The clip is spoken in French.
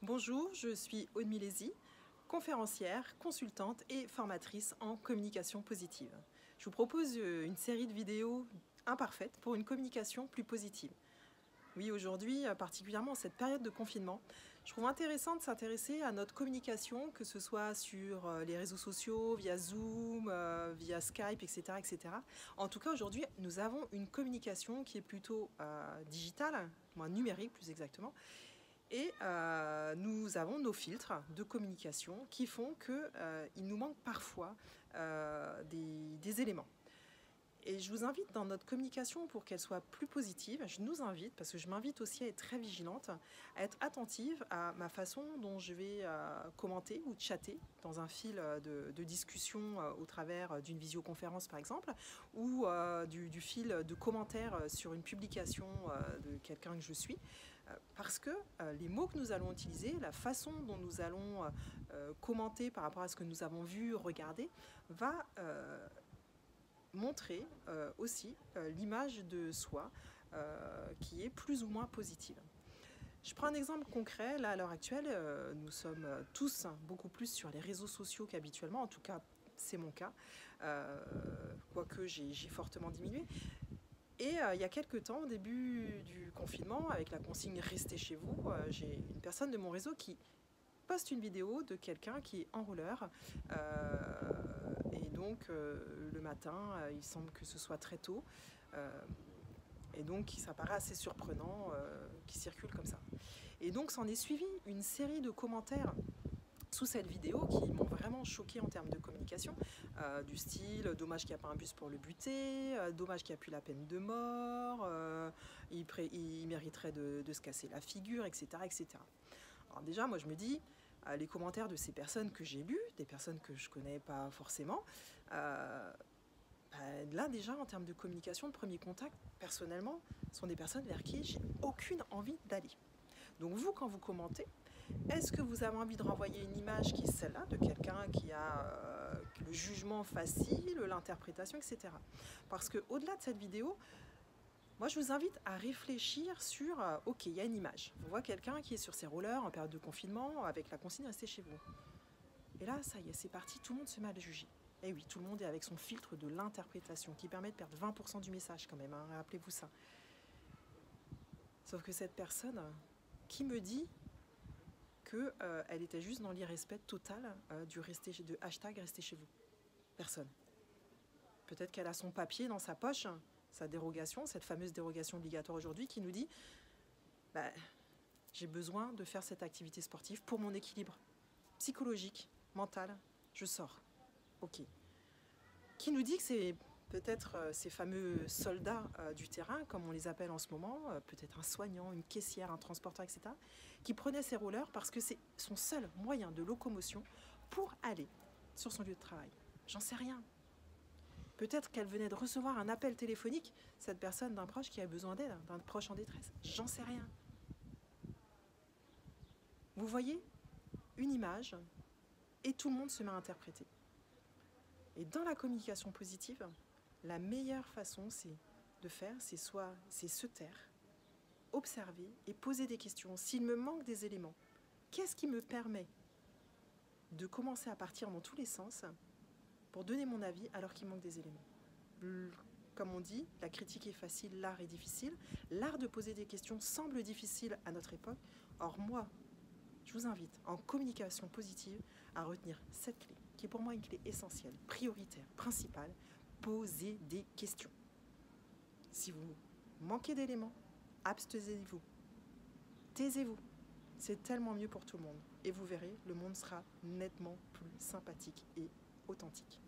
Bonjour, je suis Aude Milési, conférencière, consultante et formatrice en communication positive. Je vous propose une série de vidéos imparfaites pour une communication plus positive. Oui, aujourd'hui, particulièrement en cette période de confinement, je trouve intéressant de s'intéresser à notre communication, que ce soit sur les réseaux sociaux, via Zoom, via Skype, etc., etc. En tout cas, aujourd'hui, nous avons une communication qui est plutôt digitale, numérique plus exactement. Et nous avons nos filtres de communication qui font qu'il nous manque parfois des éléments. Et je vous invite dans notre communication pour qu'elle soit plus positive, je nous invite, parce que je m'invite aussi à être très vigilante, à être attentive à ma façon dont je vais commenter ou chatter dans un fil de discussion au travers d'une visioconférence par exemple, ou du fil de commentaires sur une publication de quelqu'un que je suis. Parce que les mots que nous allons utiliser, la façon dont nous allons commenter par rapport à ce que nous avons vu, regardé, va montrer aussi l'image de soi qui est plus ou moins positive. Je prends un exemple concret. Là, à l'heure actuelle, nous sommes tous beaucoup plus sur les réseaux sociaux qu'habituellement. En tout cas, c'est mon cas, quoique j'ai fortement diminué. Et il y a quelques temps, au début du confinement, avec la consigne « Restez chez vous », j'ai une personne de mon réseau qui poste une vidéo de quelqu'un qui est enrouleur. Et donc, le matin, il semble que ce soit très tôt. Et donc, ça paraît assez surprenant qu'il circule comme ça. Et donc, s'en est suivi une série de commentaires sous cette vidéo qui m'ont vraiment choqué en termes de communication, du style « dommage qu'il n'y a pas un bus pour le buter »,« dommage qu'il n'y a plus la peine de mort »,« il mériterait de se casser la figure », etc., etc. Alors déjà, moi je me dis, les commentaires de ces personnes que j'ai lues, des personnes que je ne connais pas forcément, là déjà en termes de communication, de premier contact, personnellement, sont des personnes vers qui j'ai aucune envie d'aller. Donc vous, quand vous commentez, est-ce que vous avez envie de renvoyer une image qui est celle-là, de quelqu'un qui a le jugement facile, l'interprétation, etc. Parce qu'au-delà de cette vidéo, moi je vous invite à réfléchir sur, ok, il y a une image. On voit quelqu'un qui est sur ses rollers en période de confinement avec la consigne « Restez chez vous ». Et là, ça y est, c'est parti, tout le monde se met à le juger. Et oui, tout le monde est avec son filtre de l'interprétation qui permet de perdre 20% du message quand même, hein, rappelez-vous ça. Sauf que cette personne qui me dit qu'elle était juste dans l'irrespect total de hashtag Restez chez vous. Personne. Peut-être qu'elle a son papier dans sa poche, sa dérogation, cette fameuse dérogation obligatoire aujourd'hui qui nous dit j'ai besoin de faire cette activité sportive pour mon équilibre psychologique, mental, je sors. Ok. Qui nous dit que c'est peut-être ces fameux soldats du terrain, comme on les appelle en ce moment, peut-être un soignant, une caissière, un transporteur, etc., qui prenait ses rollers parce que c'est son seul moyen de locomotion pour aller sur son lieu de travail. J'en sais rien. Peut-être qu'elle venait de recevoir un appel téléphonique, cette personne d'un proche qui a besoin d'aide, d'un proche en détresse. J'en sais rien. Vous voyez une image et tout le monde se met à interpréter. Et dans la communication positive, la meilleure façon de faire, c'est se taire, observer et poser des questions. S'il me manque des éléments, qu'est-ce qui me permet de commencer à partir dans tous les sens pour donner mon avis alors qu'il manque des éléments? Comme on dit, la critique est facile, l'art est difficile. L'art de poser des questions semble difficile à notre époque. Or moi, je vous invite en communication positive à retenir cette clé, qui est pour moi une clé essentielle, prioritaire, principale. Posez des questions. Si vous manquez d'éléments, abstenez-vous. Taisez-vous. C'est tellement mieux pour tout le monde. Et vous verrez, le monde sera nettement plus sympathique et authentique.